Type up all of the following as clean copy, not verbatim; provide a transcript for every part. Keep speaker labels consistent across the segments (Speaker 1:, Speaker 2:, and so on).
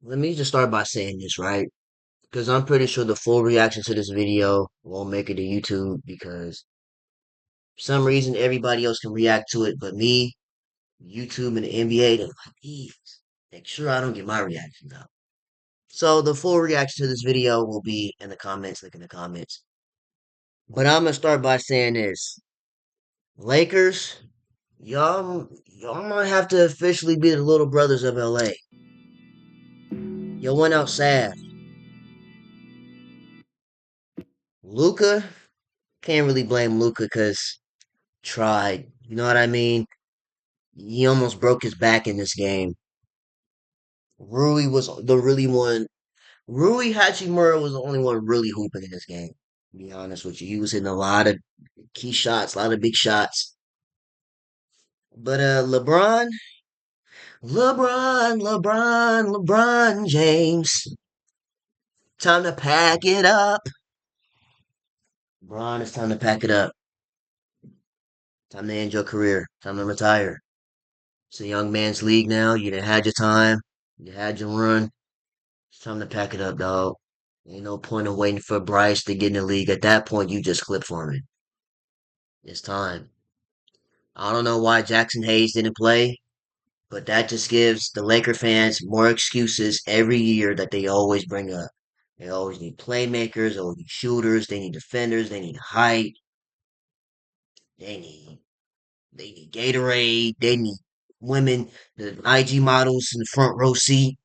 Speaker 1: Let me just start by saying this, right? Because I'm pretty sure the full reaction to this video won't make it to YouTube because for some reason everybody else can react to it, but me, YouTube, and the NBA, they're like, "Please, make sure I don't get my reactions out." So the full reaction to this video will be in the comments, link in the comments. But I'm gonna start by saying this. Lakers, y'all might have to officially be the little brothers of LA. Y'all went out sad. Luca, can't really blame Luca because tried. You know what I mean? He almost broke his back in this game. Rui was the really one. Rui Hachimura was the only one really hooping in this game. To be honest with you, he was hitting a lot of key shots, a lot of big shots. But LeBron James, time to pack it up. LeBron, it's time to pack it up. Time to end your career. Time to retire. It's a young man's league now. You done had your time. You had your run. It's time to pack it up, dog. Ain't no point in waiting for Bryce to get in the league. At that point, you just clip farming. It's time. I don't know why Jackson Hayes didn't play, but that just gives the Laker fans more excuses every year that they always bring up. They always need playmakers, they always need shooters, they need defenders, they need height, they need they need Gatorade, they need women, the IG models in the front row seat.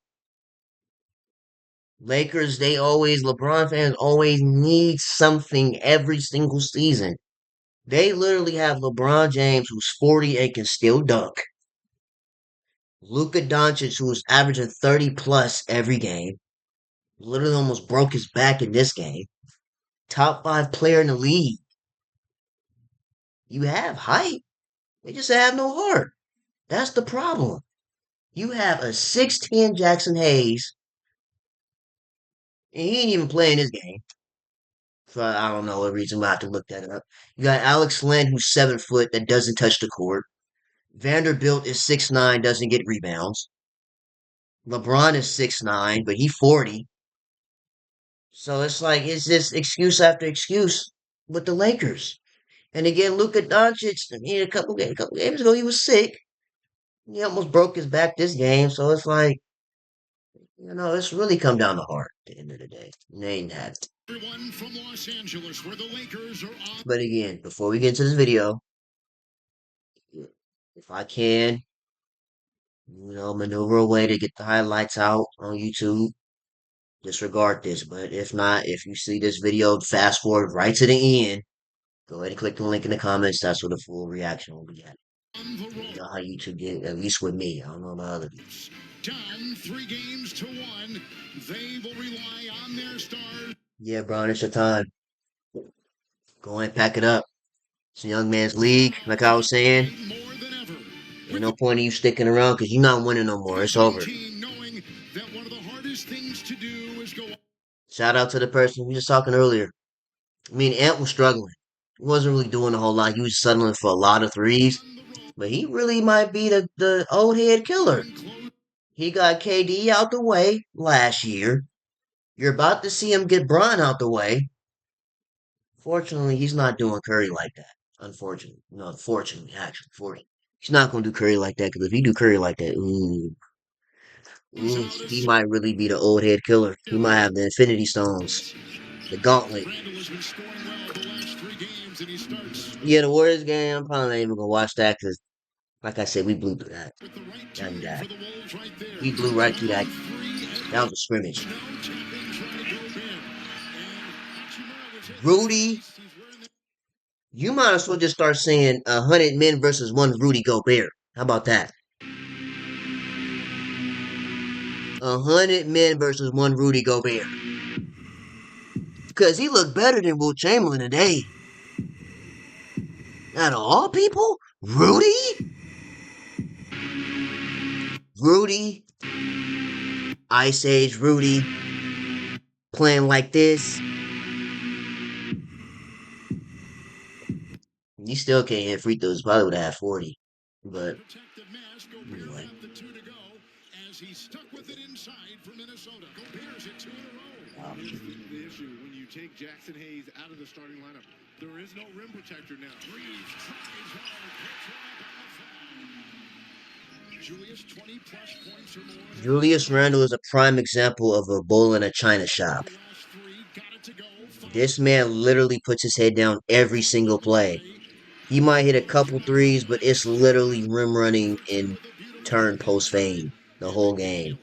Speaker 1: Lakers, LeBron fans always need something every single season. They literally have LeBron James, who's 40 and can still dunk. Luka Doncic, who's averaging 30 plus every game. Literally almost broke his back in this game. Top five player in the league. You have height. They just have no heart. That's the problem. You have a 6'10 Jackson Hayes, and he ain't even playing this game. For I don't know what reason, I have to look that up. You got Alex Len, who's 7 foot, that doesn't touch the court. Vanderbilt is 6'9", doesn't get rebounds. LeBron is 6'9", but he's 40. So it's like it's just excuse after excuse with the Lakers. And again, Luka Doncic, I mean, a couple games ago, he was sick. He almost broke his back this game. So it's like, it's really come down to heart at the end of the day. It ain't that.
Speaker 2: Everyone from Los Angeles, where the Lakers are on.
Speaker 1: But again, before we get into this video, if I can, maneuver a way to get the highlights out on YouTube, disregard this. But if not, if you see this video, fast forward right to the end. Go ahead and click the link in the comments. That's where the full reaction will be at. You know how YouTube get, at least with me. I don't know about other people.
Speaker 2: Down 3-1. They will rely on their stars.
Speaker 1: Yeah, Brian, it's your time. Go ahead and pack it up. It's a young man's league, like I was saying. Ain't no point in you sticking around because you're not winning no more. It's over. Shout out to the person we were just talking earlier. I mean, Ant was struggling. He wasn't really doing a whole lot. He was settling for a lot of threes. But he really might be the old head killer. He got KD out the way last year. You're about to see him get Bron out the way. Fortunately, he's not doing Curry like that. Unfortunately. No, fortunately, actually. Fortunately. He's not going to do Curry like that because if he do Curry like that, he might really be the old head killer. He might have the Infinity Stones, the Gauntlet. Yeah, the Warriors game, I'm probably not even going to watch that because, like I said, we blew through that. That. We blew right through that. That was a scrimmage. Rudy, you might as well just start saying 100 men versus one Rudy Gobert. How about that? 100 men versus one Rudy Gobert. Because he looked better than Will Chamberlain today. Out of all people, Rudy? Rudy? Ice Age Rudy? Playing like this? He still can't hit free throws. Probably would have had 40. But anyway.
Speaker 2: He stuck with it inside for Minnesota. Gobert's at 2 in a row.
Speaker 1: Wow.
Speaker 2: Here's the issue. When you take Jackson Hayes out of the starting lineup, there is no rim protector now. Reeves tries hard. Julius, 20 plus points or more.
Speaker 1: Julius Randle is a prime example of a bull in a china shop. This man literally puts his head down every single play. He might hit a couple threes, but it's literally rim running and turn post fade the whole game.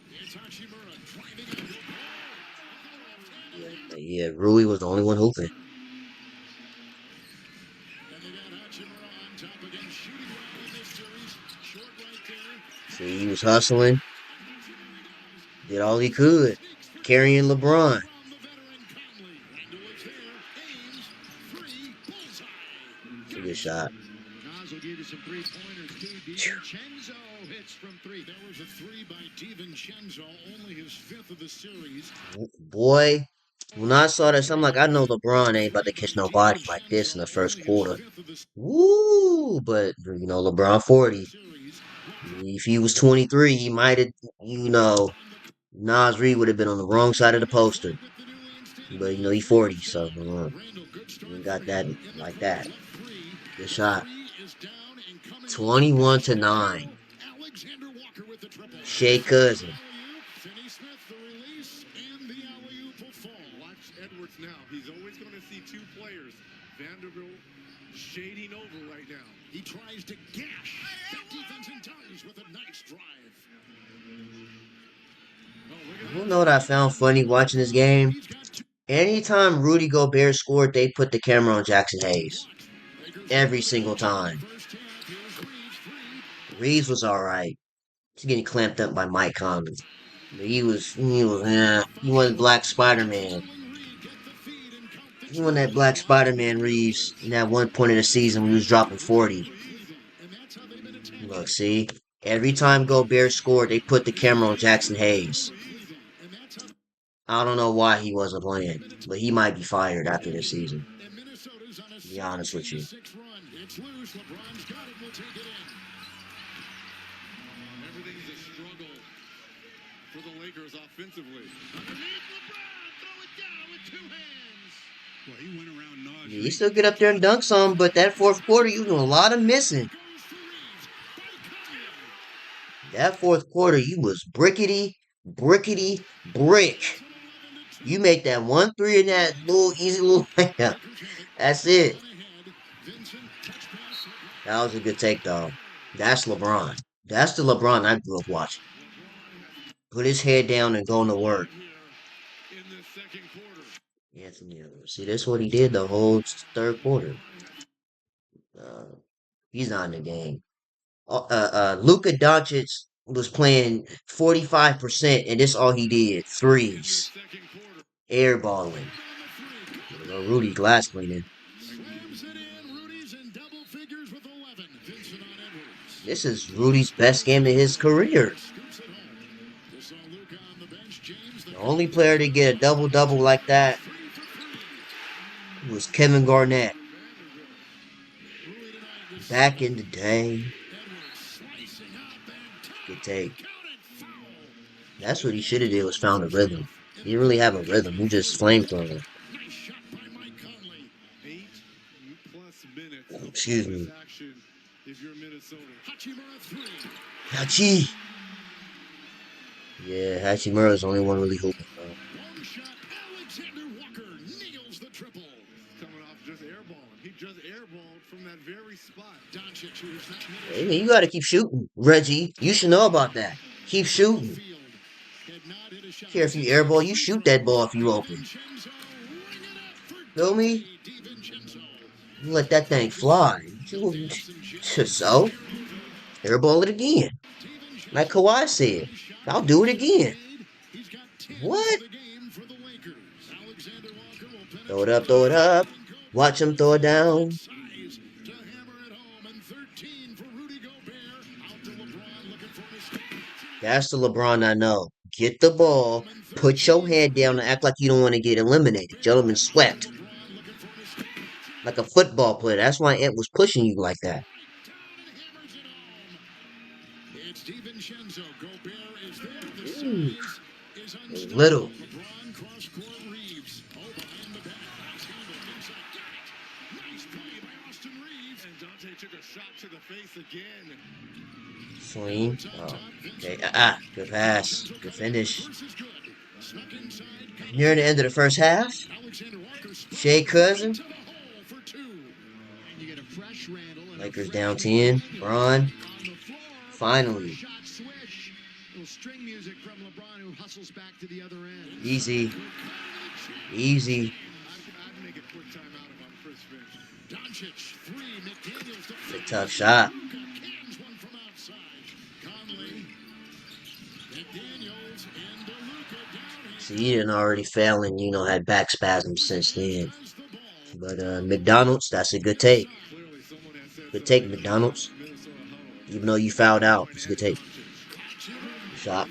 Speaker 1: Yeah, Rui was the only one hooping. See, he was hustling, did all he could, carrying LeBron. It's a good shot.
Speaker 2: Will give you some three-pointers, too. DiVincenzo hits from three. There was a three by DiVincenzo, only his fifth of the series.
Speaker 1: Boy, when I saw this, I'm like, I know LeBron ain't about to catch nobody like this in the first quarter. Woo! But, LeBron 40. If he was 23, he might have, Nas Reed would have been on the wrong side of the poster. But, he's 40, so he ain't got that like that. Good shot. 21-9. Shea Cousin.
Speaker 2: Watch Edwards now. He's always going to see two players. Vanderbilt shading over right now. He tries to gash that defense and ties with a nice drive.
Speaker 1: You know what I found funny watching this game? Anytime Rudy Gobert scored, they put the camera on Jackson Hayes. Every single time. Reeves was alright. He's getting clamped up by Mike Conley. But he was Black Spider-Man. He won that Black Spider-Man Reeves in that one point in the season when he was dropping 40. Look, see? Every time Gobert scored, they put the camera on Jackson Hayes. I don't know why he wasn't playing, but he might be fired after this season. To be honest with you.
Speaker 2: Everything's a struggle for the Lakers offensively. Underneath LeBron, throw it down with two hands. Well, he went around Nas.
Speaker 1: He still get up there and dunk some, but that fourth quarter, you doing a lot of missing. That fourth quarter, you was brickety, brick. You make that 1-3 in that easy little layup. That's it. That was a good take, though. That's LeBron. That's the LeBron I grew up watching. Put his head down and go to work. Anthony Edwards. See, that's what he did the whole third quarter. He's not in the game. Luka Doncic was playing 45%, and this all he did. Threes. Airballing. Rudy glass cleaning. This is Rudy's best game of his career. The only player to get a double-double like that was Kevin Garnett. Back in the day. Good take. That's what he should have did, was found a rhythm. He didn't really have a rhythm. He just flamethrower. Excuse me. Hachi. Yeah, Hachimura's the only one really hooping. Hey, you gotta keep shooting, Reggie. You should know about that. Keep shooting. Care if you airball, you shoot that ball if you open. Feel me? You let that thing fly. So, airball it again. Like Kawhi said, I'll do it again. What? Throw it up, throw it up. Watch him throw it down. That's the LeBron I know. Get the ball, put your head down, and act like you don't want to get eliminated. Gentlemen swept. Like a football player. That's why Ant was pushing you like that. Ooh, little.
Speaker 2: LeBron cross-court Reeves. Oh, behind the back. Nice handle. Inside. Got it. Nice play by Austin Reeves. And Dante took a shot to the face again.
Speaker 1: Swing. Oh, okay. Good pass. Good finish. Near the end of the first half. Shea Cousin. Lakers down 10. Bron. Finally.
Speaker 2: String music from LeBron who hustles back to the other end.
Speaker 1: Easy. Easy.
Speaker 2: I'd make a quick timeout if I'm Chris Finch. Doncic, three. McDaniels to
Speaker 1: It's a tough shot.
Speaker 2: cans one from outside. Conley. McDaniels and DeLuca down.
Speaker 1: See, he didn't already failing, had back spasms since then. But McDonald's, that's a good take. Good take, McDonald's. Even though you fouled out, it's a good take. Shot.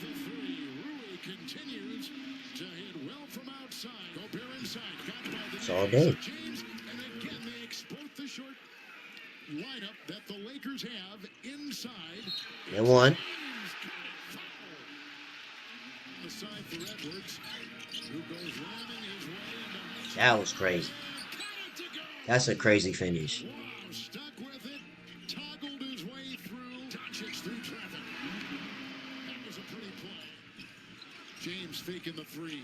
Speaker 1: It's all day.
Speaker 2: Lineup that the Lakers have inside.
Speaker 1: And one. That was crazy. That's a crazy finish.
Speaker 2: Stuck with it. Toggled his way through. Doncic through traffic. That was a pretty play. James faking the three.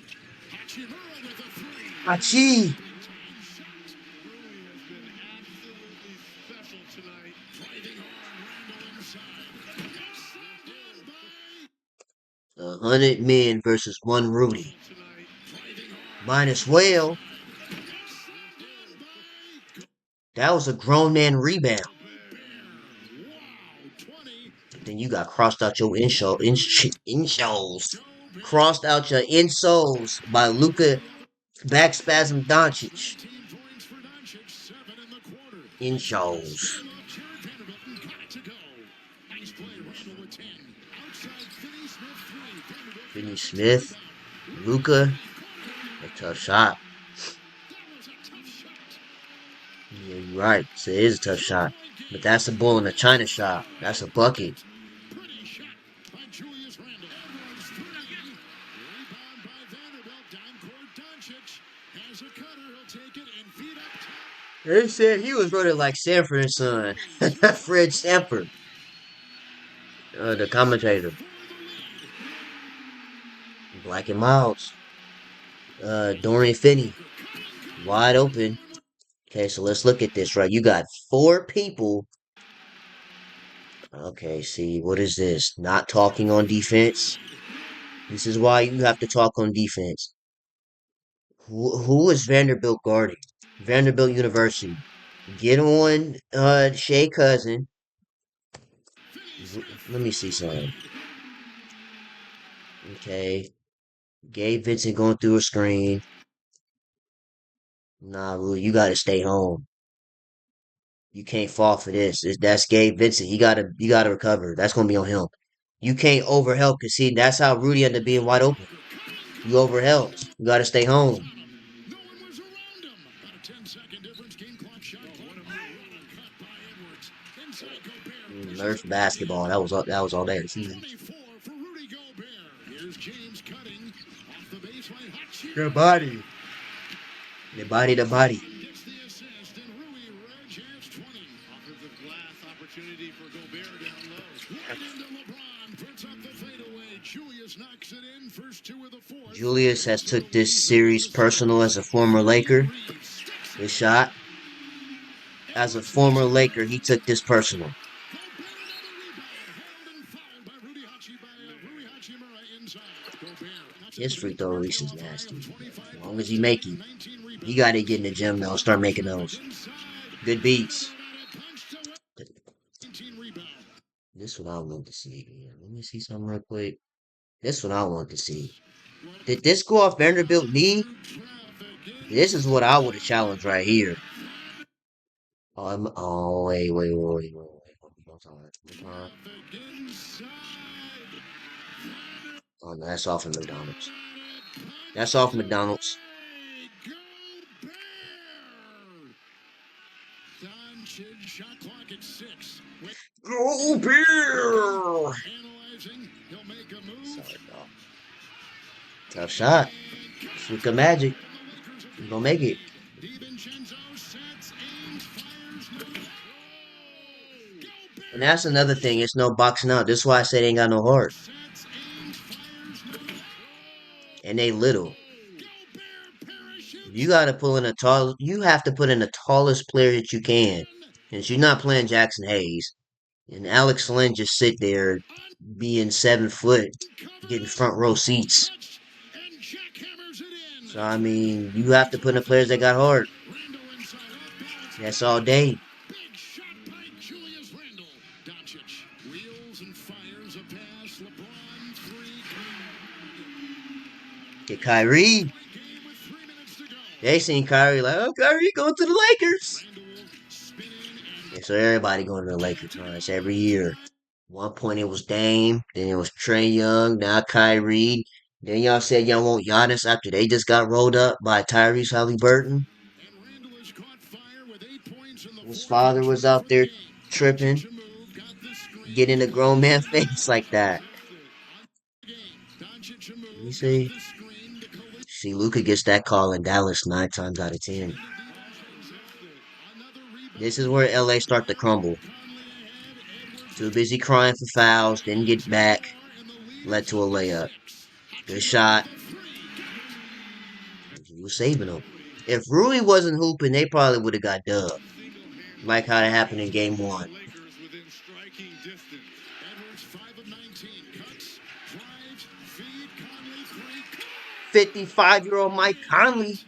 Speaker 2: Hachimura with a three.
Speaker 1: Hachi.
Speaker 2: Randall
Speaker 1: 100 men versus one Rudy. Minus Whale. That was a grown man rebound. Then you got crossed out your insoles. Crossed out your insoles by Luka Backspasm Doncic. Insoles. Finney Smith. Luka. A tough shot. Yeah, you're right. So it is a tough shot. But that's a bull in a China shot. That's a bucket.
Speaker 2: Pretty shot by Julius Randle. Edwards three. Rebound by Vanderbilt. Down court. Doncic has a cutter. He'll take it and feed up top.
Speaker 1: They said he was running like Sanford and Son. Fred Sanford. The commentator. Black and Miles. Dorian Finney. Wide open. Okay, so let's look at this, right? You got 4 people. Okay, see, what is this? Not talking on defense. This is why you have to talk on defense. Who is Vanderbilt guarding? Vanderbilt University. Get on Shea Cousin. Let me see something. Okay. Gabe Vincent going through a screen. Nah, Lou, you gotta stay home. You can't fall for this. That's Gabe Vincent. You gotta recover. That's gonna be on him. You can't overhelp because see that's how Rudy ended up being wide open. You overhelped. You gotta stay home.
Speaker 2: No one was around him. About a 10-second difference. Game clock shot clock. Cut by Edwards. Inside Gobert.
Speaker 1: Nerf basketball. That was all day.
Speaker 2: 24 for Rudy Gobert. Here's James cutting off the baseline. Hachimura
Speaker 1: Your body. The body, the body.
Speaker 2: gets the assist, and Rui Reg has 20. Offensive glass opportunity for Gobert down low. Right into LeBron. Puts up the fadeaway. Julius knocks it in. First 2 of the fourth.
Speaker 1: Julius has took this series personal as a former Laker. This shot. As a former Laker, he took this personal. His free throw release is nasty. As long as he make it, he got to get in the gym now and start making those. Good beats. This one I want to see. Let me see something real quick. This one I want to see. Did this go off Vanderbilt knee? This is what I would have challenged right here. Oh, wait. Oh, no, that's off of McDonald's. That's off McDonald's.
Speaker 2: Doncic shot clock at 6.
Speaker 1: Go Bear!
Speaker 2: Analyzing, he'll make a move.
Speaker 1: Sorry, dog. Tough shot. It's Luka Magic. You gonna make it.
Speaker 2: DiVincenzo sets, aims, fires, no.
Speaker 1: And that's another thing. It's no boxing out. This is why I say they ain't got no heart.
Speaker 2: Sets, aims, fires, no.
Speaker 1: And they little.
Speaker 2: Gobert
Speaker 1: You
Speaker 2: parachutes
Speaker 1: gotta pull in a tall. You have to put in the tallest player that you can. And you're not playing Jackson Hayes. And Alex Lynn just sit there being 7 foot, getting
Speaker 2: uncovered,
Speaker 1: front row seats.
Speaker 2: touched, and jackhammers it in.
Speaker 1: So I
Speaker 2: It's
Speaker 1: mean,
Speaker 2: rebounded
Speaker 1: you
Speaker 2: by
Speaker 1: have to put in the players that got heart.
Speaker 2: Randall inside off balance.
Speaker 1: That's all day.
Speaker 2: Big shot by Julius Randle. Doncic wheels and fires a pass. LeBron three.
Speaker 1: Get Kyrie.
Speaker 2: Tight game with 3 minutes to go.
Speaker 1: They seen Kyrie like, oh, Kyrie going to the Lakers.
Speaker 2: Randle spinning
Speaker 1: And
Speaker 2: and
Speaker 1: so everybody going to the Lakers. Huh? It's every year. One point it was Dame, then it was Trey Young, now Kyrie. Then y'all said y'all want Giannis after they just got rolled up by Tyrese Halliburton.
Speaker 2: Randle has caught fire with 8 points in the
Speaker 1: His
Speaker 2: fourth
Speaker 1: father
Speaker 2: and
Speaker 1: was
Speaker 2: short
Speaker 1: out
Speaker 2: for the
Speaker 1: there
Speaker 2: game.
Speaker 1: tripping,
Speaker 2: Doncic a move, got the screen,
Speaker 1: getting a grown man face like that.
Speaker 2: Doncic a
Speaker 1: You
Speaker 2: move, got
Speaker 1: see,
Speaker 2: the screen, the collision.
Speaker 1: see, Luca gets that call in Dallas 9 times out of 10.
Speaker 2: Another
Speaker 1: This
Speaker 2: rebound
Speaker 1: is
Speaker 2: for
Speaker 1: where LA
Speaker 2: Dallas.
Speaker 1: start to crumble.
Speaker 2: Conley ahead. Edwards
Speaker 1: Too
Speaker 2: with
Speaker 1: busy crying for fouls, didn't get
Speaker 2: two
Speaker 1: back,
Speaker 2: more, and the lead
Speaker 1: led
Speaker 2: is
Speaker 1: to a
Speaker 2: up to
Speaker 1: layup.
Speaker 2: 6.
Speaker 1: Good
Speaker 2: Hachimura
Speaker 1: shot.
Speaker 2: with a three.
Speaker 1: He was saving them. If Rui wasn't hooping, they probably would have got dubbed, like how it happened in game one.
Speaker 2: Lakers within striking distance. Edwards 5 of 19. Cuts, drives, feed, Conley 3.
Speaker 1: 55-year-old Mike Conley.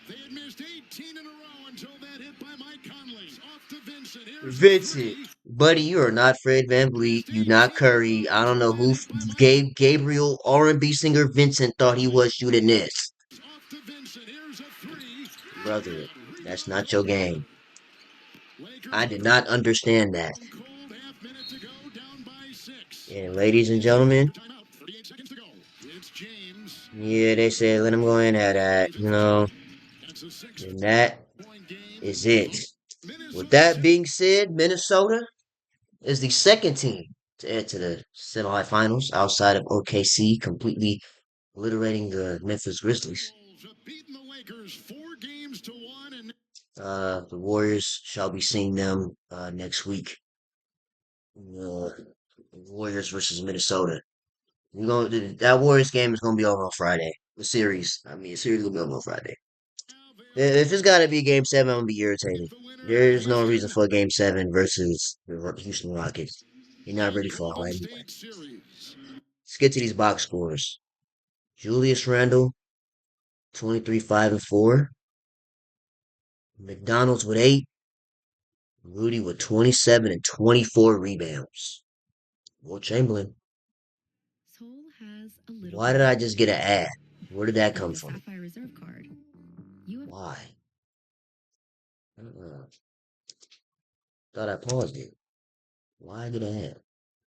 Speaker 2: They had missed 18 in a row until that hit by Mike Conley. Off to Vincent. Here's a
Speaker 1: Vincent.
Speaker 2: three.
Speaker 1: Buddy, you are not Fred Van
Speaker 2: They
Speaker 1: Vliet.
Speaker 2: missed
Speaker 1: You not
Speaker 2: 18 in a
Speaker 1: Curry.
Speaker 2: row
Speaker 1: I don't
Speaker 2: until
Speaker 1: know
Speaker 2: that
Speaker 1: who
Speaker 2: hit by Mike
Speaker 1: Gabriel R&B singer Vincent thought he was shooting this.
Speaker 2: off to Vincent. Here's a three.
Speaker 1: Brother,
Speaker 2: Good
Speaker 1: that's
Speaker 2: rebound
Speaker 1: not
Speaker 2: by
Speaker 1: your
Speaker 2: Brown.
Speaker 1: game.
Speaker 2: Lakers
Speaker 1: I did
Speaker 2: with
Speaker 1: not understand that.
Speaker 2: one cold half minute to go, down by 6.
Speaker 1: And ladies and
Speaker 2: Lakers take
Speaker 1: gentlemen,
Speaker 2: a timeout. 38 seconds to go. It's James.
Speaker 1: yeah, they said let him go in at that,
Speaker 2: Here's a
Speaker 1: you know,
Speaker 2: three. That's a 6
Speaker 1: and that
Speaker 2: point game.
Speaker 1: is it. With
Speaker 2: Minnesota
Speaker 1: that being said, Minnesota is the second team to enter the semifinals outside of OKC, completely obliterating the Memphis Grizzlies.
Speaker 2: Timberwolves have beaten the Lakers 4 games to 1, and
Speaker 1: The Warriors shall be seeing them next week. Warriors versus Minnesota. That Warriors game is gonna be over on Friday. The series will be over on Friday.
Speaker 2: now
Speaker 1: If it's got to be Game 7, I'm gonna be
Speaker 2: if
Speaker 1: irritated.
Speaker 2: the winner
Speaker 1: There's no reason
Speaker 2: wins
Speaker 1: for a Game 7 versus the Houston Rockets. You're not ready
Speaker 2: the
Speaker 1: for all
Speaker 2: Golden
Speaker 1: anyway.
Speaker 2: State series.
Speaker 1: Let's get to these box scores. Julius Randle, 23, 5, and 4. McDonald's with 8. Rudy with 27 and 24 rebounds. Will Chamberlain.
Speaker 3: Toll has a little
Speaker 1: Why did I just get an ad? Where did that
Speaker 3: with
Speaker 1: come
Speaker 3: the
Speaker 1: from?
Speaker 3: Sapphire Reserve card. You have
Speaker 1: Why? Uh-uh. Thought I paused it. Why did I ad?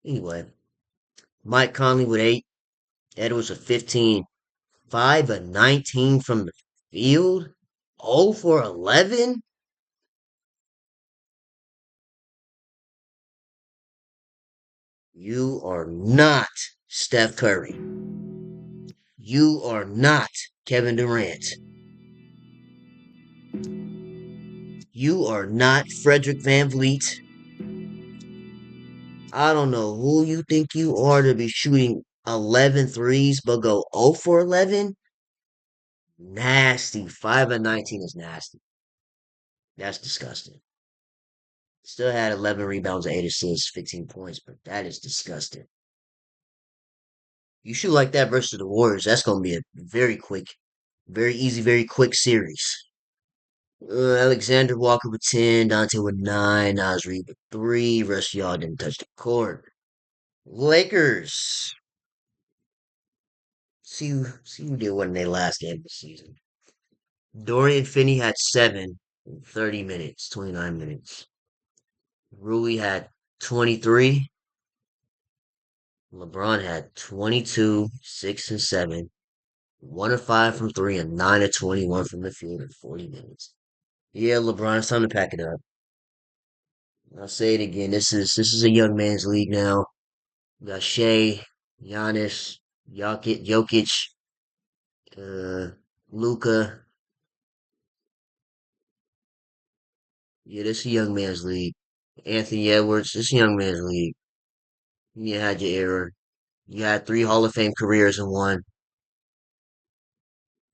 Speaker 1: Anyway, Mike Conley with 8. Edwards with 15. 5 of 19 from the field. 0 for 11? You are not Steph Curry. You are not Kevin Durant. You are not Frederick Van Vliet. I don't know who you think you are to be shooting 11 threes but go 0 for 11. Nasty. 5 of 19 is nasty. That's disgusting. Still had 11 rebounds, 8 assists, 15 points, but that is disgusting. You shoot like that versus the Warriors, that's going to be a very quick, very easy, very quick series. Alexander Walker with 10, Dante with 9, Nas Reed with 3. Rest of y'all didn't touch the court. Lakers. See who did what in their last game of the season. Dorian Finney had 7 in 30 minutes, 29 minutes. Rui had 23. LeBron had 22, 6 and 7. 1 of 5 from 3 and 9 of 21 from the field in 40 minutes. Yeah, LeBron, it's time to pack it up. I'll say it again. This is a young man's league now. We got Shea, Giannis, Jokic. Luca. Yeah, this is a young man's league. Anthony Edwards, this is a young man's league. You had your era. You had three Hall of Fame careers in one.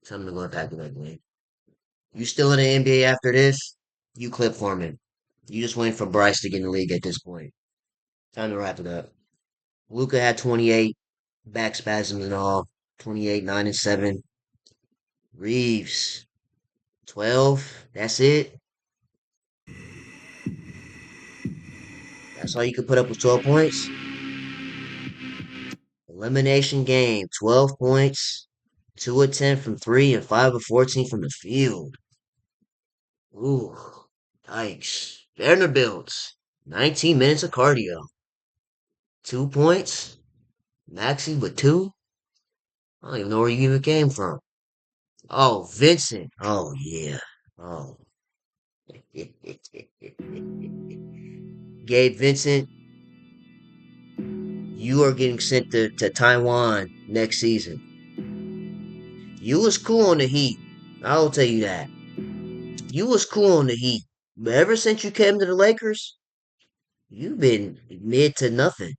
Speaker 1: Time to go back to that league. You still in the NBA after this? You clip farming. You just waiting for Bryce to get in the league at this point. Time to wrap it up. Luca had 28, back spasms and all. 28, 9 and 7. Reeves, 12. That's it. That's all you could put up with 12 points. Elimination game, 12 points. 2 of 10 from 3 and 5 of 14 from the field. Ooh, yikes. Vanderbilt, 19 minutes of cardio. 2 points. Maxi with two. I don't even know where you even came from. Oh, Vincent. Oh, yeah. Oh. Gabe Vincent, you are getting sent to Taiwan next season. You was cool on the Heat. I'll tell you that. You was cool on the Heat. But ever since you came to the Lakers, you've been mid to nothing.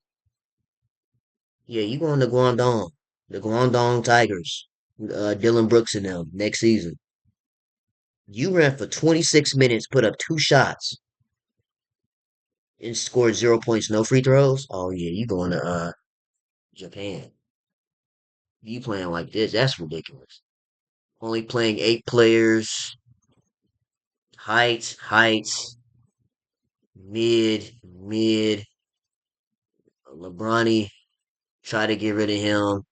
Speaker 1: Yeah, you going to Guangdong. The Guangdong Tigers. Dylan Brooks and them next season. You ran for 26 minutes, put up two shots, and scored 0 points, no free throws. Oh yeah, you going to Japan. You playing like this, that's ridiculous. Only playing 8 players, heights, mid. LeBronny, try to get rid of him.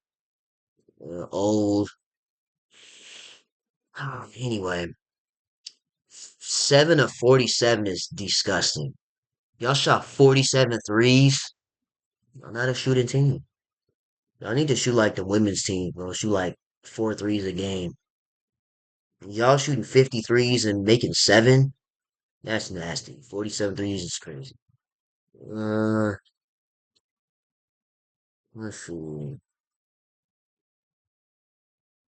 Speaker 1: Old. Anyway, 7 of 47 is disgusting. Y'all shot 47 threes. Y'all not a shooting team. Y'all need to shoot like the women's team, bro. Shoot like four threes a game. Y'all shooting 50 threes and making seven? That's nasty. 47 threes is crazy. Uh, let's see.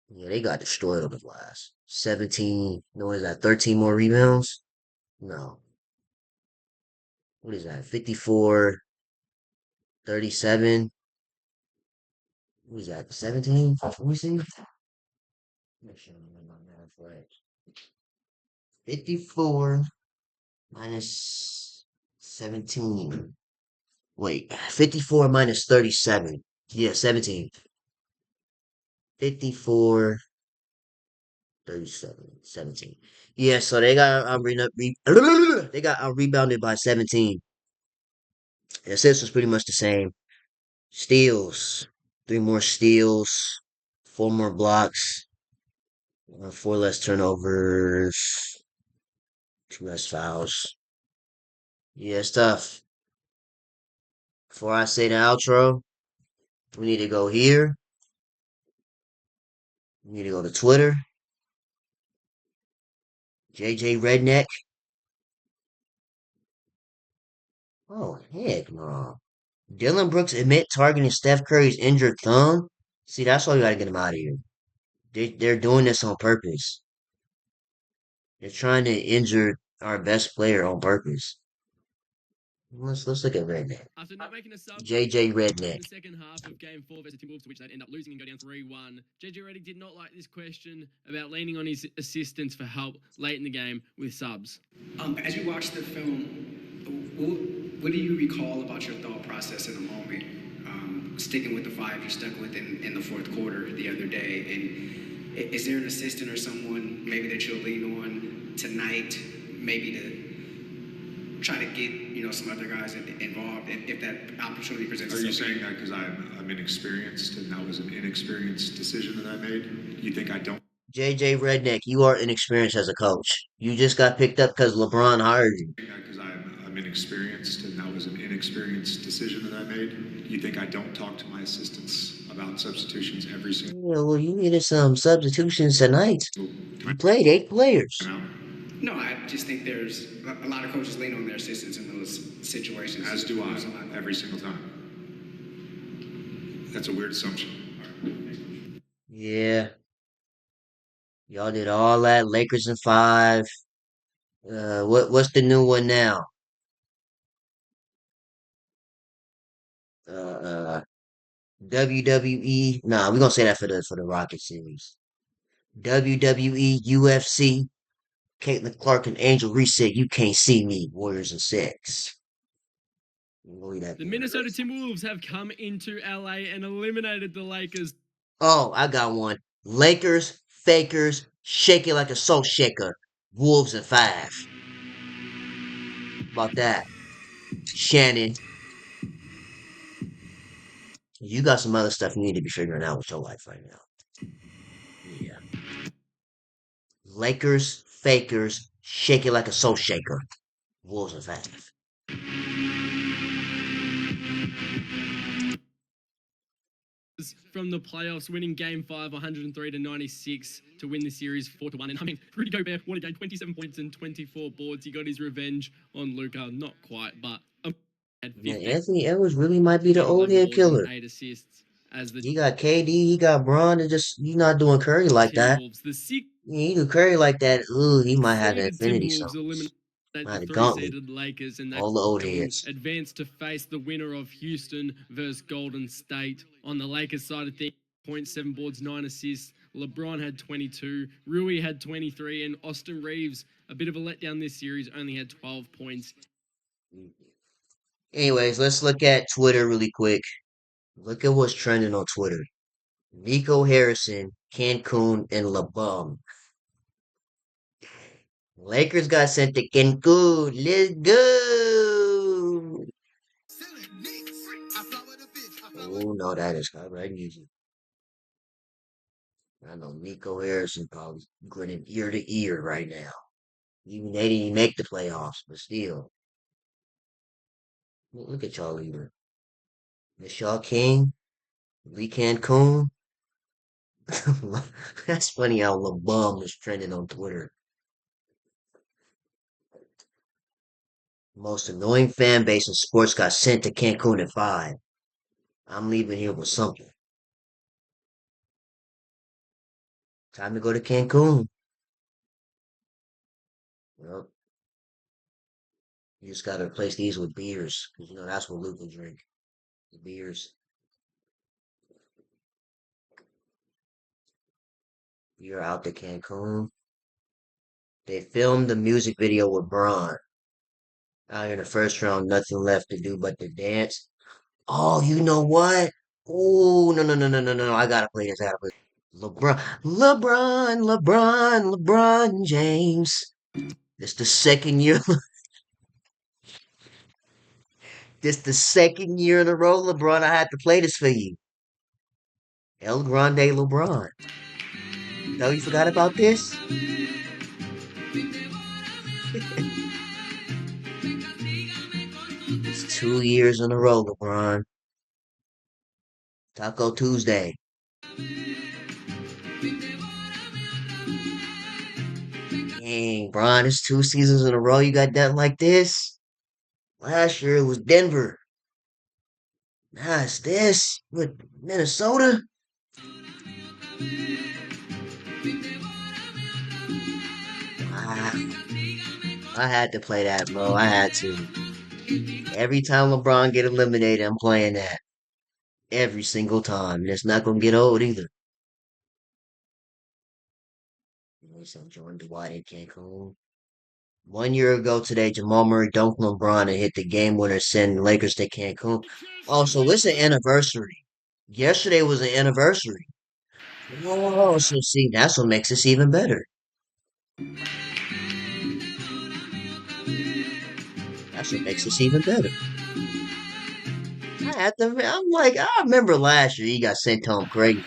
Speaker 1: Yeah, they got destroyed on the glass. 17. No, is that 13 more rebounds? No. What is that? 54, 37. What is that? 17? Let me see. Make sure I'm doing my math right. 54 minus 17. Wait, 54 minus 37. Yeah, 17. 54, 37, 17. Yeah, so they got they got rebounded by 17. The assist was pretty much the same. Steals, three more steals, four more blocks, four less turnovers, two less fouls. Yeah, it's tough. Before I say the outro, we need to go here. We need to go to Twitter. JJ Redneck. Oh, heck no. Dylan Brooks admit targeting Steph Curry's injured thumb. See, that's why we gotta get him out of here. They're doing this on purpose. They're trying to injure our best player on purpose. Let's look at Redneck.
Speaker 2: After not making a sub
Speaker 1: JJ
Speaker 2: in
Speaker 1: Redneck.
Speaker 2: the second half of Game 4 versus Timberwolves, to which they'd end up losing and go down 3-1, JJ Redick did not like this question about leaning on his assistants for help late in the game with subs.
Speaker 4: As you watch the film, what do you recall about your thought process in the moment? Sticking with the five you stuck with in the fourth quarter the other day, and is there an assistant or someone maybe that you'll lean on tonight, maybe to try to get some other guys involved if that opportunity presents
Speaker 5: itself? Are you
Speaker 4: itself?
Speaker 5: saying that because I'm inexperienced and that was an inexperienced decision that I made? You think I don't?
Speaker 1: JJ Redneck, you are inexperienced as a coach. You just got picked up because LeBron hired you.
Speaker 5: Because I'm inexperienced and that was an inexperienced decision that I made. You think I don't talk to my assistants about substitutions every single
Speaker 1: Yeah, well, you needed some substitutions tonight. You
Speaker 5: time?
Speaker 1: played 8 players.
Speaker 4: No, I just think there's a lot of coaches lean on their assistants in those situations.
Speaker 5: As do I, every single time. That's a weird assumption.
Speaker 1: Yeah. Y'all did all that. Lakers in five. What's the new one now? Uh, WWE. Nah, we're gonna say that for the Rocket series. WWE, UFC. Caitlin Clark and Angel Reese said, "You can't see me." Warriors in six. Believe that
Speaker 6: The
Speaker 1: being the
Speaker 6: Minnesota
Speaker 1: case.
Speaker 6: Timberwolves have come into LA and eliminated the Lakers.
Speaker 1: Oh, I got one. Lakers, Fakers, shake it like a salt shaker. Wolves in five. How about that? Shannon, you got some other stuff you need to be figuring out with your life right now. Yeah. Lakers, Fakers, shake it like a salt shaker. Wolves in five.
Speaker 6: From the playoffs, winning Game 5, 103 to 96 to win the series 4-1. And I mean, Rudy Gobert won again, 27 points and 24 boards. He got his revenge on Luka, not quite, but had
Speaker 1: Man,
Speaker 6: 15
Speaker 1: Anthony Edwards really might be the
Speaker 6: and
Speaker 1: old
Speaker 6: 11
Speaker 1: head
Speaker 6: boards and
Speaker 1: killer.
Speaker 6: 8 assists as the
Speaker 1: He got KD, he got Braun, and just he's not doing Curry like that.
Speaker 6: Timberwolves. The six
Speaker 1: He do Curry like that. Ooh, he might have the
Speaker 6: seeded
Speaker 1: Infinity
Speaker 6: Timberwolves
Speaker 1: Stones.
Speaker 6: eliminate the
Speaker 1: Might have
Speaker 6: three
Speaker 1: Gauntlet.
Speaker 6: seeded Lakers, and
Speaker 1: All the old
Speaker 6: they will
Speaker 1: heads.
Speaker 6: advance to face the winner of Houston versus Golden State. On the Lakers side of things, 0.7 boards, 9 assists. LeBron had 22, Rui had 23, and Austin Reeves, a bit of a letdown this series, only had 12 points.
Speaker 1: Anyways, let's look at Twitter really quick. Look at what's trending on Twitter. Nico Harrison, Cancun, and LeBum. Lakers got sent to Cancun. Let's go. Oh no, that is copyright music. I know Nico Harrison probably grinning ear to ear right now. Even they didn't even make the playoffs, but still. Look at y'all leader. Michelle King, Lee Cancun. That's funny how LeBum is trending on Twitter. Most annoying fan base in sports got sent to Cancun at 5. I'm leaving here with something. Time to go to Cancun. Well, you just gotta replace these with beers. 'Cause you know that's what Luke will drink. The beers. You're out to Cancun. They filmed the music video with Braun. Out here in the first round, nothing left to do but to dance. Oh, you know what? Oh, no, no, no, no, no, no. I gotta play this. I gotta play. LeBron James. This the second year. This the second year in a row, LeBron. I had to play this for you. El Grande LeBron. No, you forgot about this? It's 2 years in a row, LeBron. Taco Tuesday. Dang, Bron, it's 2 seasons in a row you got done like this. Last year it was Denver. Now it's this with Minnesota. Wow. I had to play that, bro. I had to. Every time LeBron get eliminated, I'm playing that. Every single time. And it's not gonna get old either. Some Jordan Dwight in Cancun. 1 year ago today, Jamal Murray dunked on LeBron and hit the game winner, sending Lakers to Cancun. Oh, so it's an anniversary. Yesterday was an anniversary. Oh, so see, that's what makes this even better. That's what makes this even better. I have to. I'm like, I remember last year he got sent home crazy.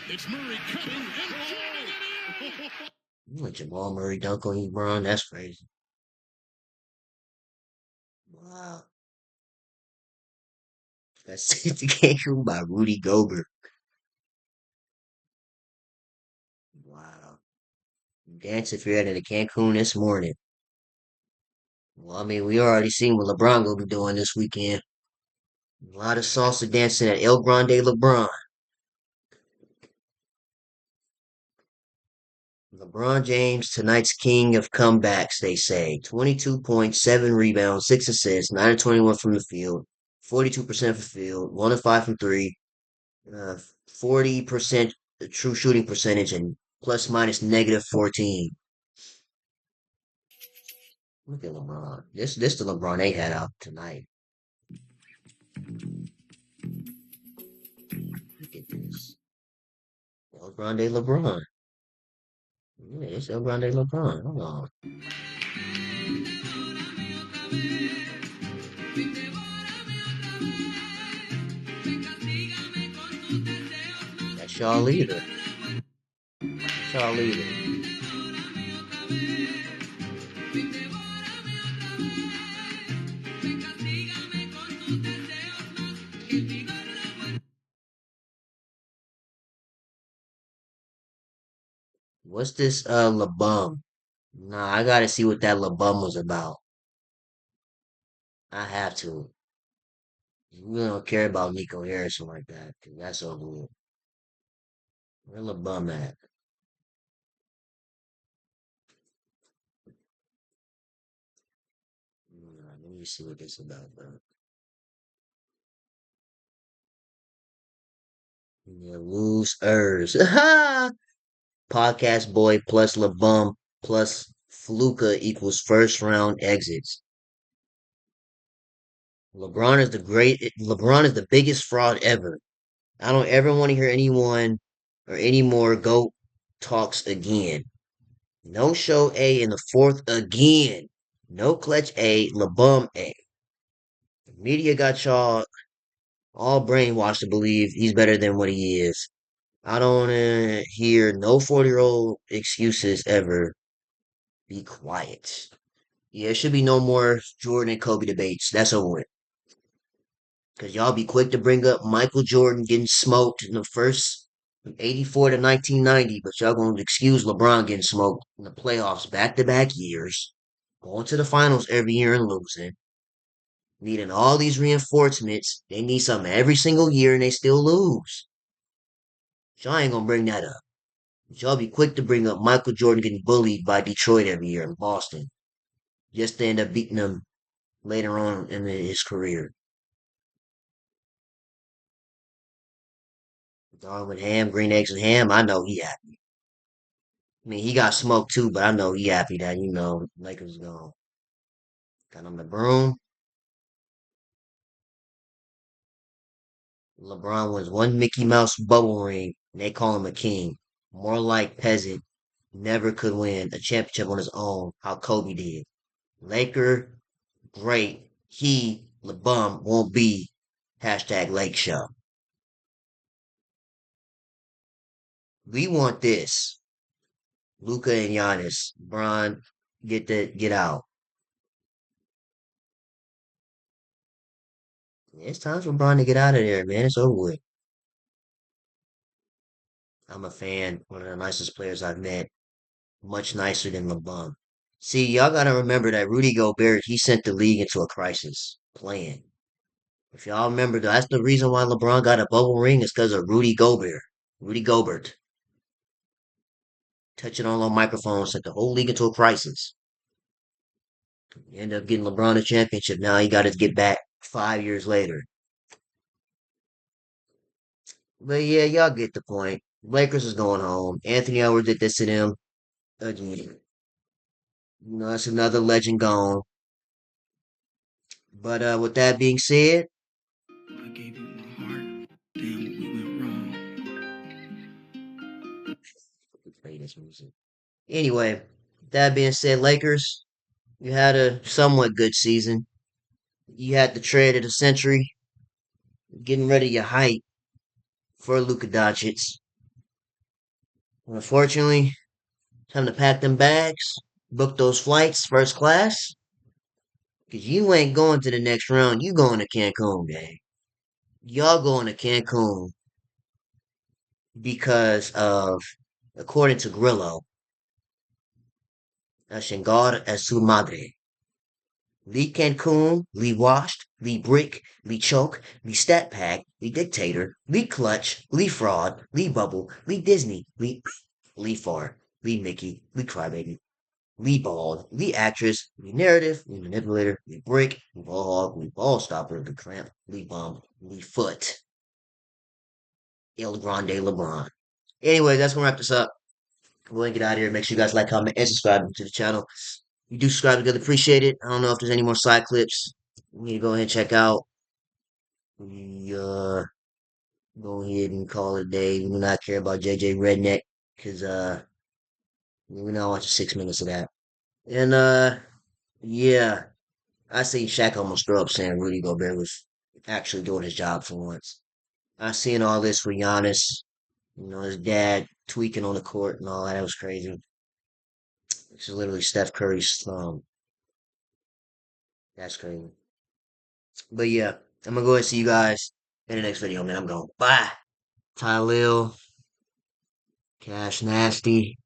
Speaker 2: It's Murray cutting and jamming it in.
Speaker 1: Like Jamal Murray dunk on LeBron, that's crazy. Wow. Got sent to Cancun by Rudy Gobert. Wow. Dance if you're heading to Cancun this morning. Well, I mean, we already seen what LeBron will be doing this weekend. A lot of salsa dancing at El Grande LeBron. LeBron James, tonight's king of comebacks, they say. 22.7 rebounds, 6 assists, 9 of 21 from the field, 42% from the field, 1 of 5 from 3, uh, 40% true shooting percentage, and plus minus negative 14. Look at LeBron. This the LeBron they had out tonight. Look at this. LeBron de LeBron. Yeah, it's LeBron de LeBron. Hold on. That's y'all leader. That's y'all leader. What's this LeBum? Nah, I gotta see what that LeBum was about. I have to. We don't care about Nico Harrison like that, 'cause that's over with. Where LeBum at? Let me see what this about, bro. Yeah, losers. Podcast boy plus LeBum plus Fluka equals first round exits. LeBron is the biggest fraud ever. I don't ever want to hear anyone or any more GOAT talks again. No show A in the fourth again. No clutch A, LeBum A. The media got y'all all brainwashed to believe he's better than what he is. I don't want to hear no 40-year-old excuses ever. Be quiet. Yeah, it should be no more Jordan and Kobe debates. That's over with. Because y'all be quick to bring up Michael Jordan getting smoked in the first from 84 to 1990, but y'all going to excuse LeBron getting smoked in the playoffs back to back years, going to the finals every year and losing, needing all these reinforcements. They need something every single year and they still lose. Y'all ain't going to bring that up. But y'all be quick to bring up Michael Jordan getting bullied by Detroit every year in Boston, just to end up beating them later on in his career. Dog with ham, green eggs and ham, I know he happy. I mean, he got smoked too, but I know he happy that, Lakers gone. Got on the broom. LeBron wins one Mickey Mouse bubble ring, and they call him a king. More like peasant. Never could win a championship on his own, how Kobe did. Laker, great. He, LeBum, won't be. Hashtag Lake Show. We want this. Luca and Giannis. Bron, get out. It's time for Bron to get out of there, man. It's over with. I'm a fan. One of the nicest players I've met. Much nicer than LeBron. See, y'all gotta remember that Rudy Gobert, he sent the league into a crisis playing. If y'all remember, that's the reason why LeBron got a bubble ring is because of Rudy Gobert. Rudy Gobert. Touching on microphones sent the whole league into a crisis. He ended up getting LeBron a championship. Now he got to get back 5 years later. But yeah, y'all get the point. Lakers is going home. Anthony Edwards did this to them again. That's another legend gone. But with that being said,
Speaker 4: I gave you my heart. Damn, we went wrong.
Speaker 1: play this music. Anyway, that being said, Lakers, you had a somewhat good season. You had the trade of the century, getting rid of your height for Luka Doncic. Unfortunately, time to pack them bags, book those flights first class, because you ain't going to the next round. You going to Cancun, gang. Y'all going to Cancun because of, according to Grillo, a chingada a su madre. Lee Cancun, Lee Washed, Lee Brick, Lee Choke, Lee Stat Pack, Lee Dictator, Lee Clutch, Lee Fraud, Lee Bubble, Lee Disney, Lee Far. We Mickey. We Crybaby. We Bald. We Actress. We Narrative. We Manipulator. We Brick. We Ball Hog. We Ball Stopper. We Clamp. We Bum. We Foot. El Grande LeBron. Anyway, that's gonna wrap this up. Go ahead and get out of here. Make sure you guys like, comment, and subscribe to the channel. If you do subscribe, together, appreciate it. I don't know if there's any more side clips. We need to go ahead and check out. We go ahead and call it a day. We do not care about JJ Redneck because we're not watching 6 minutes of that. And yeah, I seen Shaq almost throw up saying Rudy Gobert was actually doing his job for once. I seen all this with Giannis, his dad tweaking on the court and all that. That was crazy. This is literally Steph Curry's thumb. That's crazy. But yeah, I'm gonna go ahead and see you guys in the next video, man. I'm going. Bye. Tylil, Cash Nasty.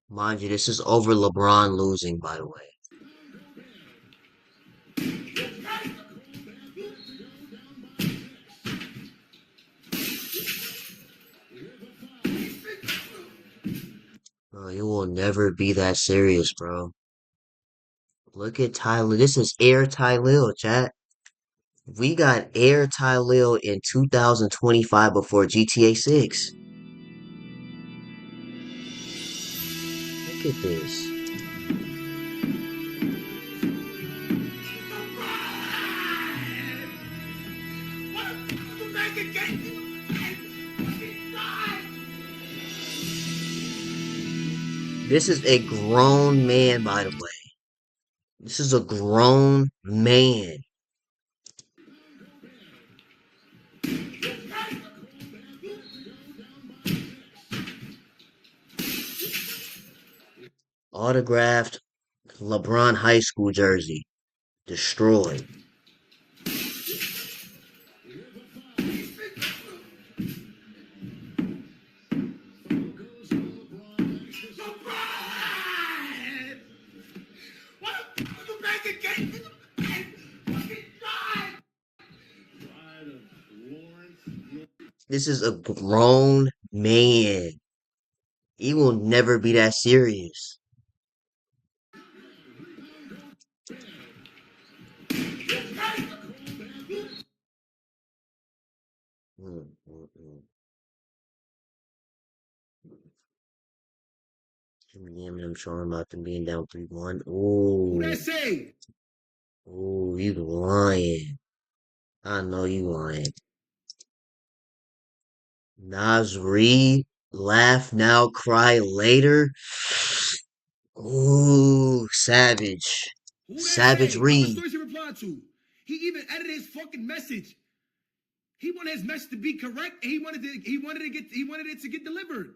Speaker 1: Mind you, this is over LeBron losing, by the way. Bro, it will never be that serious, bro. Look at Tylil. This is Air Tylil, chat. We got Air Tylil in 2025 before GTA 6. Look at this. This is a grown man, by the way. This is a grown man. Autographed LeBron high school jersey. Destroyed. This is a grown man. He will never be that serious. Mm, mm, mm. I'm showing about them being down 3-1. Ooh. Who that say? Ooh, you lying. I know you lying. Nasri, laugh now, cry later. Ooh, savage.
Speaker 7: Who that
Speaker 1: Savage
Speaker 7: say? How much
Speaker 1: Reed.
Speaker 7: stories he replied to? He even edited his fucking message. He wanted his message to be correct, and he wanted it to get delivered.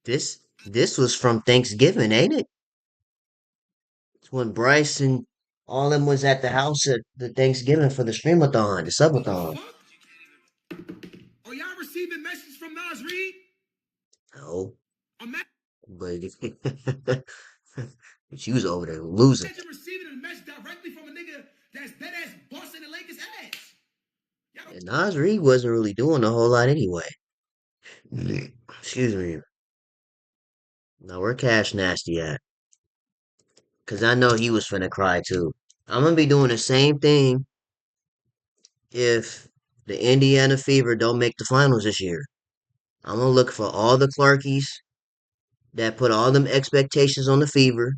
Speaker 1: This was from Thanksgiving, ain't it? It's when Bryce and all them was at the house at the Thanksgiving for the streamathon, the
Speaker 7: What the
Speaker 1: subathon.
Speaker 7: fuck? Are y'all receiving messages from Nas Reed?
Speaker 1: No,
Speaker 7: Imagine
Speaker 1: but she was over there losing.
Speaker 7: receiving a message directly from a nigga that's dead ass busting the Lakers ass.
Speaker 1: And Nas Reed wasn't really doing a whole lot anyway. Excuse me. Now where Cash Nasty at? Cause I know he was finna cry too. I'm gonna be doing the same thing if the Indiana Fever don't make the finals this year. I'm gonna look for all the Clarkies that put all them expectations on the Fever.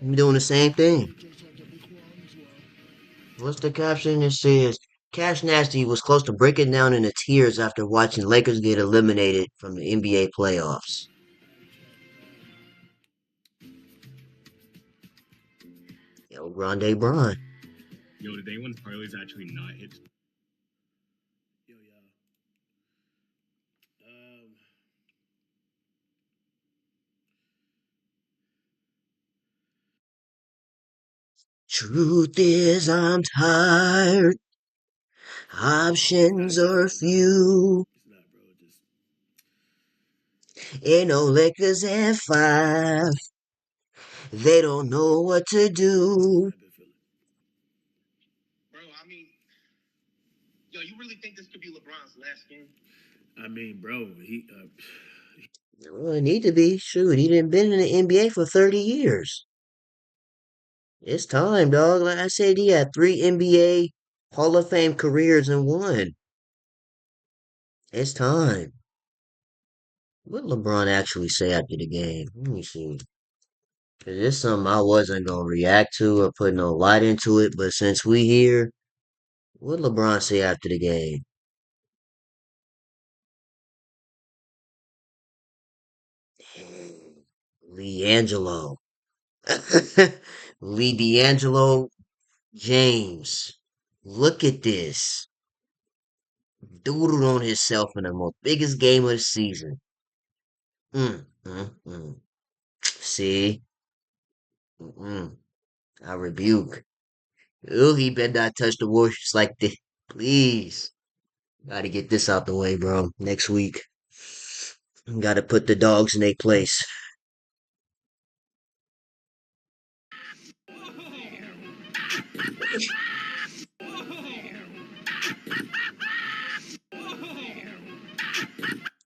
Speaker 1: I'm doing the same thing. What's the caption? It says Cash Nasty was close to breaking down into tears after watching Lakers get eliminated from the NBA playoffs. Yo, Grande Bron.
Speaker 8: Yo, did anyone's parlays actually not hit?
Speaker 7: Yo,
Speaker 1: Truth is, I'm tired. Options are few.
Speaker 7: it's not, bro.
Speaker 1: Ain't no Lakers at 5. They don't know what to do.
Speaker 9: Bro, I mean, yo, you really think this could be LeBron's last game?
Speaker 7: I mean, bro,
Speaker 1: Well, it need to be. Shoot, he didn't been in the NBA for 30 years. It's time, dog. Like I said, he had 3 NBA Hall of Fame careers in one. It's time. What LeBron actually say after the game? Let me see. 'Cause it's something I wasn't gonna react to or put no light into it, but since we here, what LeBron say after the game? Lee Angelo. Lee D'Angelo James. Look at this. Doodled on himself in the most biggest game of the season. Mm. See? Mm-mm. I rebuke. Oh, he better not touch the Warriors like this. Please. Gotta get this out the way, bro. Next week. Gotta put the dogs in their place.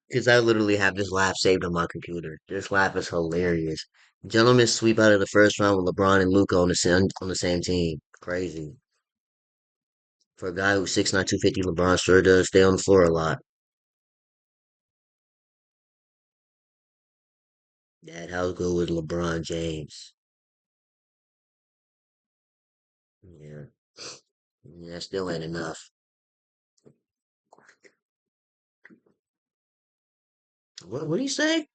Speaker 1: Because I literally have this laugh saved on my computer. This laugh is hilarious. Gentlemen sweep out of the first round with LeBron and Luca on the same team. Crazy. For a guy who's 6'9", 250, LeBron sure does stay on the floor a lot. Dad, how good was LeBron James? Yeah. That still ain't enough. What do you say?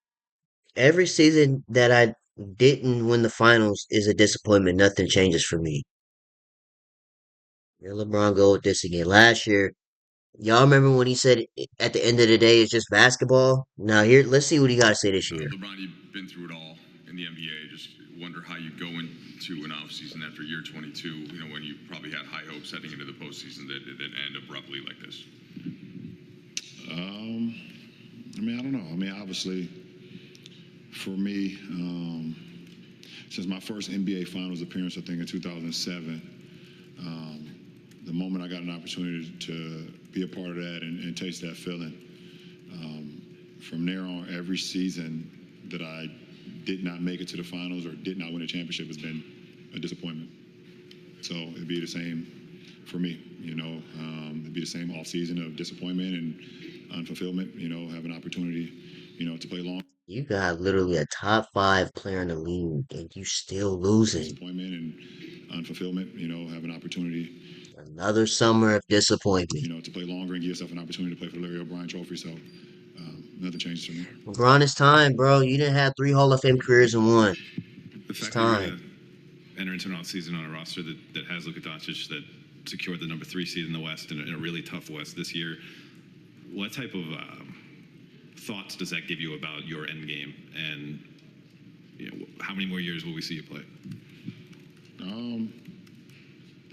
Speaker 1: Every season that I didn't win the finals is a disappointment. Nothing changes for me. Here LeBron go with this again. Last year, y'all remember when he said at the end of the day it's just basketball? Now here, let's see what he got to say this year.
Speaker 2: LeBron, you've been through it all in the NBA. Just wonder how you go into an offseason after year 22, when you probably had high hopes heading into the postseason that end abruptly like this.
Speaker 10: I don't know. Obviously, for me, since my first NBA Finals appearance, I think in 2007, the moment I got an opportunity to be a part of that and taste that feeling, from there on, every season that I did not make it to the finals or did not win a championship has been a disappointment. So it'd be the same for me, it'd be the same off season of disappointment and unfulfillment, have an opportunity, to play long.
Speaker 1: You got literally a top 5 player in the league, and you still losing.
Speaker 10: Disappointment and unfulfillment, have an opportunity.
Speaker 1: Another summer of disappointment.
Speaker 10: To play longer and give yourself an opportunity to play for the Larry O'Brien Trophy. So nothing changes for me.
Speaker 1: LeBron, it's time, bro. You didn't have 3 Hall of Fame careers in one.
Speaker 2: The
Speaker 1: It's
Speaker 2: fact that you're
Speaker 1: time.
Speaker 2: going to enter into an offseason on a roster that has Luka Doncic, that secured the number 3 seed in the West in a really tough West this year, what type of thoughts does that give you about your end game, and how many more years will we see you play?
Speaker 10: I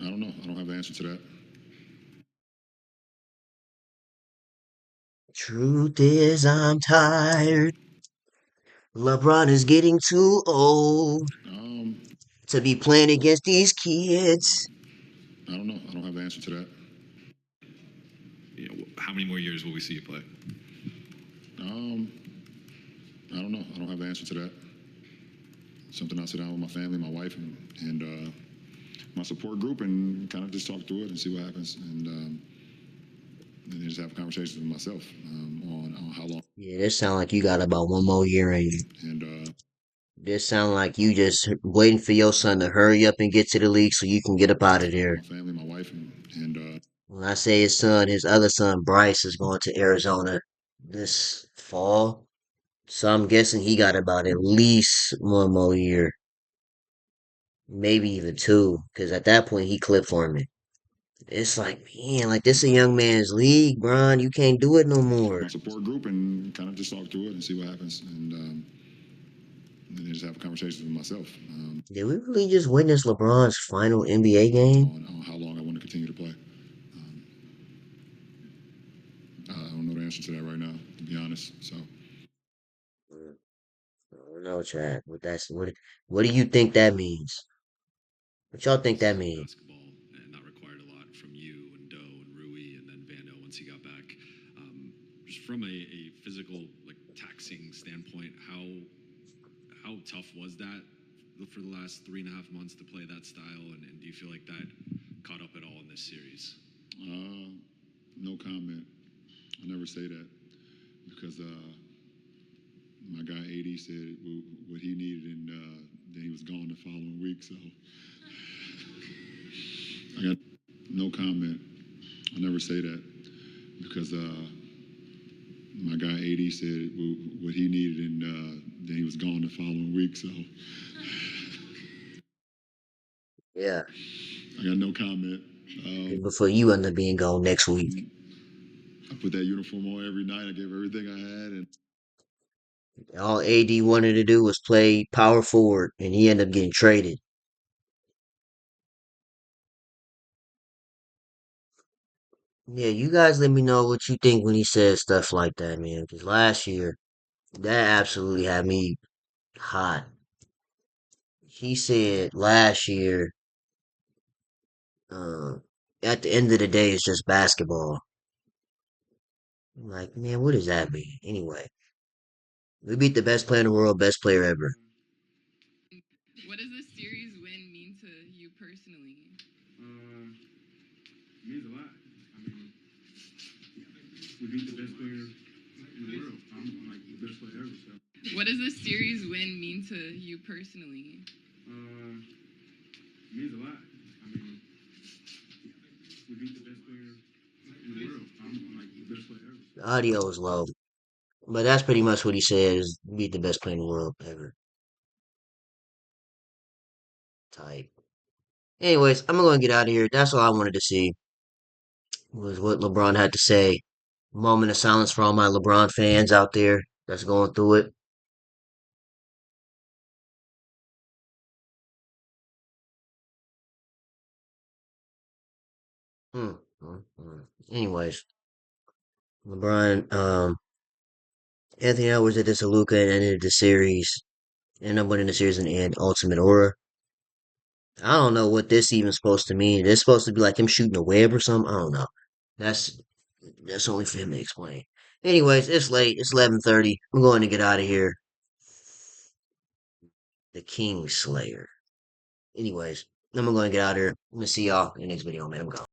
Speaker 10: don't know. I don't have the answer to that.
Speaker 1: Truth is, I'm tired. LeBron is getting too old to be playing against these kids.
Speaker 10: I don't know. I don't have the answer to that.
Speaker 2: How many more years will we see you play?
Speaker 10: I don't know. I don't have the answer to that. Something I sit down with my family, my wife, and my support group, and kind of just talk through it and see what happens, and then just have conversations with myself on how long.
Speaker 1: Yeah, this sound like you got about 1 more year in you.
Speaker 10: And
Speaker 1: This sound like you just waiting for your son to hurry up and get to the league so you can get up out of there.
Speaker 10: my family, my wife, and
Speaker 1: When I say his son, his other son, Bryce, is going to Arizona this fall. So I'm guessing he got about at least 1 more year. Maybe even 2. Because at that point, he clipped for me. It's like, man, like this a young man's league, Bron. You can't do it no more.
Speaker 10: my support group, and kind of just talk through it and see what happens, and then just have conversations with myself
Speaker 1: Did we really just witness LeBron's final NBA game?
Speaker 10: on how long I want to continue to play. I don't know the answer to that right now, to be honest. So.
Speaker 11: don't know, Chad. What do you think that means? What y'all think that means?
Speaker 2: Basketball, and that required a lot from you and Doe and Rui and then Vando once he got back. Just from a physical, like taxing standpoint, how tough was that for the last 3.5 months to play that style? And do you feel like that caught up at all in this series?
Speaker 10: No comment. I never say that because my guy AD said what he needed, and then he was gone the following week. So I got no comment. I never say that because my guy AD said what he needed, and then he was gone the following week. So
Speaker 11: Yeah,
Speaker 10: I got no comment.
Speaker 11: before you end up being gone next week.
Speaker 10: I put that uniform on every night. I gave everything I had, and
Speaker 11: All AD wanted to do was play power forward, and he ended up getting traded. Yeah, you guys let me know what you think when he says stuff like that, man. Because last year, that absolutely had me hot. He said last year, uh, at the end of the day, it's just basketball. I'm like, man, what does that mean? Anyway, we beat the best player in the world, best player ever.
Speaker 3: What does this series win mean to you personally?
Speaker 7: It means a lot. I mean, we beat the best player in the world. I'm like the best player ever. So.
Speaker 3: What does this series win mean to you personally?
Speaker 7: It means a lot. I mean, we beat the best player in the world. I'm like the best player ever.
Speaker 11: The audio is low, but that's pretty much what he said is beat the best player in the world ever. Type. Anyways, I'm gonna get out of here. That's all I wanted to see was what LeBron had to say. Moment of silence for all my LeBron fans out there that's going through it. Hmm. Anyways, LeBron, Anthony Edwards did this to Luca and ended the series. Ended up winning the series in the end. Ultimate aura. I don't know what this even supposed to mean. It's supposed to be like him shooting a web or something. I don't know. That's that's only for him to explain. Anyways, it's late. It's 11:30. I'm going to get out of here. The King Slayer. Anyways, I'm going to get out of here. I'm going to see y'all in the next video, man. I'm gone.